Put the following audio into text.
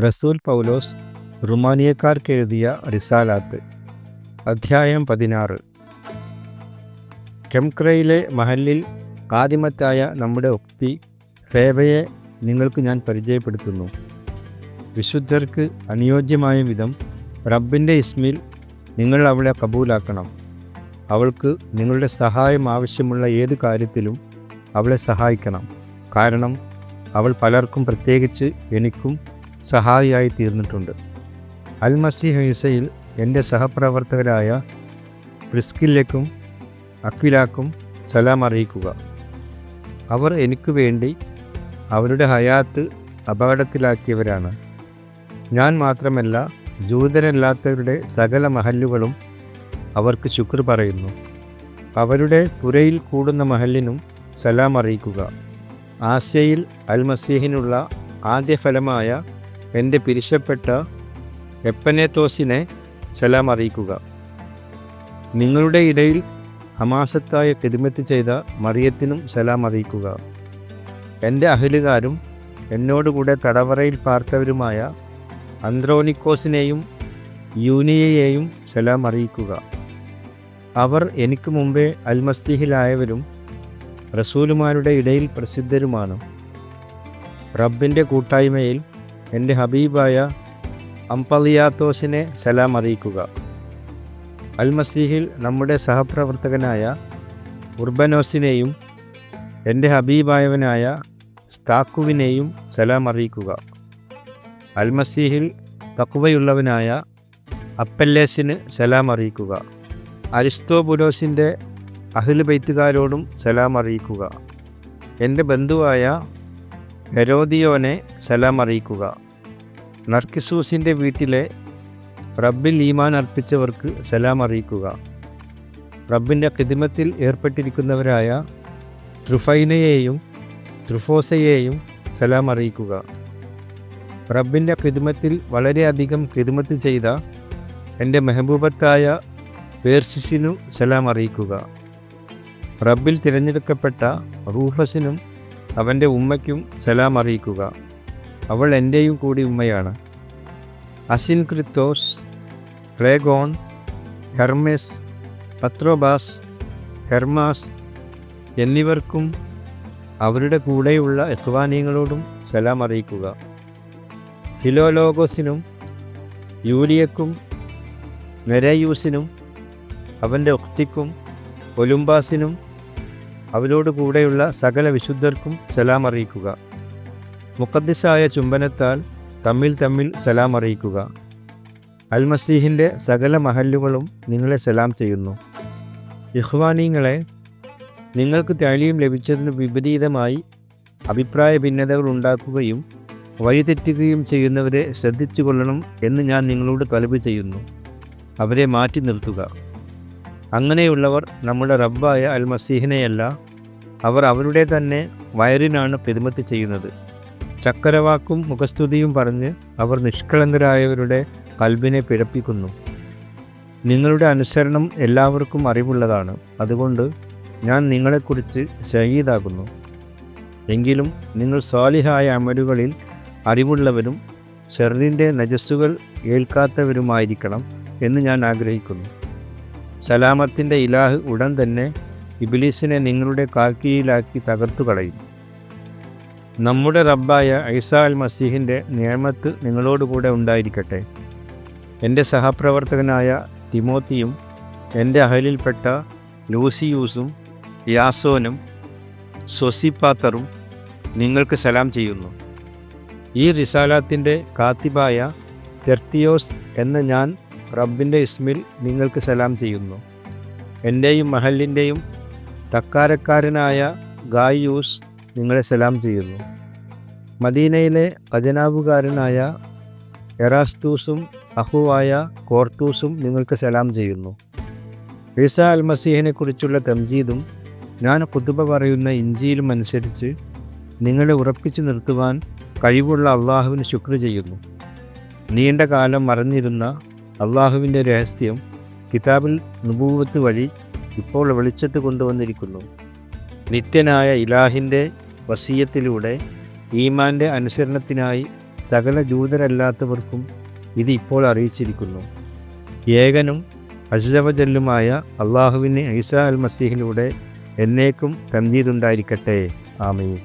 റസൂൽ പൗലോസ് റുമാനിയക്കാർക്കെഴുതിയ റിസാലാത്ത് അധ്യായം 16. കെംക്രയിലെ മഹല്ലിൽ ആദിമത്തായ നമ്മുടെ ഉക്തി ഫേബയെ നിങ്ങൾക്ക് ഞാൻ പരിചയപ്പെടുത്തുന്നു. വിശുദ്ധർക്ക് അനുയോജ്യമായ വിധം റബ്ബിൻ്റെ ഇസ്മിൽ നിങ്ങൾ അവളെ കബൂലാക്കണം. അവൾക്ക് നിങ്ങളുടെ സഹായം ആവശ്യമുള്ള ഏത് കാര്യത്തിലും അവളെ സഹായിക്കണം. കാരണം അവൾ പലർക്കും, പ്രത്യേകിച്ച് എനിക്കും സഹായിയായി തീർന്നിട്ടുണ്ട്. അൽ മസീഹ് ഈസയിൽ എൻ്റെ സഹപ്രവർത്തകരായ പ്രിസ്കില്ലയ്ക്കും അക്വിലാക്കും സലാം അറിയിക്കുക. അവർ എനിക്ക് വേണ്ടി അവരുടെ ഹയാത്ത് അപകടത്തിലാക്കിയവരാണ്. ഞാൻ മാത്രമല്ല, ജൂതരല്ലാത്തവരുടെ സകല മഹല്ലുകളും അവർക്ക് ശുക്ർ പറയുന്നു. അവരുടെ പുരയിൽ കൂടുന്ന മഹല്ലിനും സലാം അറിയിക്കുക. ആസ്യയിൽ അൽ മസീഹിനുള്ള ആദ്യഫലമായ എൻ്റെ പിരിശപ്പെട്ട എപ്പനേത്തോസിനെ സലാം അറിയിക്കുക. നിങ്ങളുടെ ഇടയിൽ ഹമാസത്തായ തിരുമത്തി ചെയ്ത മറിയത്തിനും സലാം അറിയിക്കുക. എൻ്റെ അഹലുകാരും എന്നോടുകൂടെ തടവറയിൽ പാർത്തവരുമായ അന്ത്രോനിക്കോസിനെയും യൂനിയയെയും സലാം അറിയിക്കുക. അവർ എനിക്ക് മുമ്പേ അൽമസീഹിലായവരും റസൂലുമാരുടെ ഇടയിൽ പ്രസിദ്ധരുമാണ്. റബ്ബിൻ്റെ കൂട്ടായ്മയിൽ എൻ്റെ ഹബീബായ അംപലിയാത്തോസിനെ സലാം അറിയിക്കുക. അൽമസീഹിൽ നമ്മുടെ സഹപ്രവർത്തകനായ ഉർബനോസിനെയും എൻ്റെ ഹബീബായവനായ സ്താക്കുവിനെയും സലാം അറിയിക്കുക. അൽമസീഹിൽ തഖ്വയുള്ളവനായ അപ്പല്ലേസിന് സലാം അറിയിക്കുക. അരിസ്തോബുലോസിൻ്റെ അഹ്ലു ബൈത്തുകാരോടും സലാം അറിയിക്കുക. എൻ്റെ ബന്ധുവായ ഹെരോദിയോനെ സലാം അറിയിക്കുക. നർക്കിസൂസിൻ്റെ വീട്ടിലെ റബ്ബിൽ ഈമാൻ അർപ്പിച്ചവർക്ക് സലാം അറിയിക്കുക. റബ്ബിൻ്റെ ഖിദ്മത്തിൽ ഏർപ്പെട്ടിരിക്കുന്നവരായ ത്രുഫൈനയെയും ത്രുഫോസയെയും സലാം അറിയിക്കുക. റബ്ബിൻ്റെ ഖിദ്മത്തിൽ വളരെയധികം ഖിദ്മത്ത് ചെയ്ത എൻ്റെ മെഹബൂബത്തായ പേർസിസിനു സലാം അറിയിക്കുക. റബ്ബിൽ തിരഞ്ഞെടുക്കപ്പെട്ട റൂഫസിനും അവൻ്റെ ഉമ്മയ്ക്കും സലാം അറിയിക്കുക. അവൾ എൻ്റെയും കൂടി ഉമ്മയാണ്. അസിൻക്രിത്തോസ്, പ്ലേഗോൺ, ഹെർമെസ്, പത്രോബാസ്, ഹെർമാസ് എന്നിവർക്കും അവരുടെ കൂടെയുള്ള ഇഖ്വാനീങ്ങളോടും സലാം അറിയിക്കുക. ഫിലോലോഗോസിനും യൂലിയക്കും നെരയൂസിനും അവൻ്റെ ഉക്തിക്കും ഒലുംബാസിനും അവരോട് കൂടെയുള്ള സകല വിശുദ്ധർക്കും സലാം അറിയിക്കുക. മുഖദ്ദിസായ ചുംബനത്താൽ തമ്മിൽ സലാം അറിയിക്കുക. അൽമസീഹിൻ്റെ സകല മഹല്ലുകളും നിങ്ങളെ സലാം ചെയ്യുന്നു. ഇഖ്വാനീങ്ങളെ, നിങ്ങൾക്ക് താലീം ലഭിച്ചതിന് വിപരീതമായി അഭിപ്രായ ഭിന്നതകൾ ഉണ്ടാക്കുകയും വഴിതെറ്റുകയും ചെയ്യുന്നവരെ ശ്രദ്ധിച്ചു കൊള്ളണം എന്ന് ഞാൻ നിങ്ങളോട് തലബ് ചെയ്യുന്നു. അവരെ മാറ്റി നിർത്തുക. അങ്ങനെയുള്ളവർ നമ്മുടെ റബ്ബായ അൽ മസീഹിനെയല്ല, അവർ അവരുടെ തന്നെ വയറിനാണ് പെരുമത്ത് ചെയ്യുന്നത്. ചക്കരവാക്കും മുഖസ്തുതിയും പറഞ്ഞ് അവർ നിഷ്കളങ്കരായവരുടെ കൽബിനെ പിഴപ്പിക്കുന്നു. നിങ്ങളുടെ അനുസരണം എല്ലാവർക്കും അറിവുള്ളതാണ്. അതുകൊണ്ട് ഞാൻ നിങ്ങളെക്കുറിച്ച് ശഹീദാകുന്നു. എങ്കിലും നിങ്ങൾ സ്വാലിഹായ അമലുകളിൽ അറിവുള്ളവരും ഷർറിൻ്റെ നജസ്സുകൾ ഏൽക്കാത്തവരുമായിരിക്കണം എന്ന് ഞാൻ ആഗ്രഹിക്കുന്നു. സലാമത്തിൻ്റെ ഇലാഹ് ഉടൻ തന്നെ ഇബ്ലീസിനെ നിങ്ങളുടെ കാൽക്കീഴിലാക്കി തകർത്തു കളയും. നമ്മുടെ റബ്ബായ ഈസാ അൽ മസീഹിൻ്റെ നിഅമത്ത് നിങ്ങളോടുകൂടെ ഉണ്ടായിരിക്കട്ടെ. എൻ്റെ സഹപ്രവർത്തകനായ തിമോത്തിയും എൻ്റെ അഹലിൽപ്പെട്ട ലൂസിയൂസും യാസോനും സൊസിപ്പാത്തറും നിങ്ങൾക്ക് സലാം ചെയ്യുന്നു. ഈ റിസാലാത്തിൻ്റെ കാത്തിബായ തെർത്തിയോസ് എന്ന ഞാൻ റബ്ബിൻ്റെ ഇസ്മിൽ നിങ്ങൾക്ക് സലാം ചെയ്യുന്നു. എൻ്റെയും മഹലിൻ്റെയും തക്കാരക്കാരനായ ഗായൂസ് നിങ്ങളെ സലാം ചെയ്യുന്നു. മദീനയിലെ ഖജനാവുകാരനായ എറാസ്തൂസും അഹുവായ കോർത്തൂസും നിങ്ങൾക്ക് സലാം ചെയ്യുന്നു. ഈസാ അൽ മസീഹിനെ കുറിച്ചുള്ള തംജീദും ഞാൻ ഖുതുബ പറയുന്ന ഇഞ്ചീലും അനുസരിച്ച് നിങ്ങളെ ഉറപ്പിച്ചു നിർത്തുവാൻ കഴിവുള്ള അള്ളാഹുവിന് ശുക്ർ ചെയ്യുന്നു. നീണ്ട കാലം മറഞ്ഞിരുന്ന അള്ളാഹുവിൻ്റെ രഹസ്യം കിതാബിൽ നുബൂവത്ത് വഴി ഇപ്പോൾ വെളിച്ചത്ത് കൊണ്ടുവന്നിരിക്കുന്നു. നിത്യനായ ഇലാഹിൻ്റെ വസിയത്തിലൂടെ ഈമാൻ്റെ അനുസരണത്തിനായി സകല ജൂതരല്ലാത്തവർക്കും ഇത് ഇപ്പോൾ അറിയിച്ചിരിക്കുന്നു. ഏകനും അസ്സവജല്ലുമായ അള്ളാഹുവിന് ഈസാ അൽ മസീഹിലൂടെ എന്നേക്കും തംജീദുണ്ടായിരിക്കട്ടെ. ആമീൻ.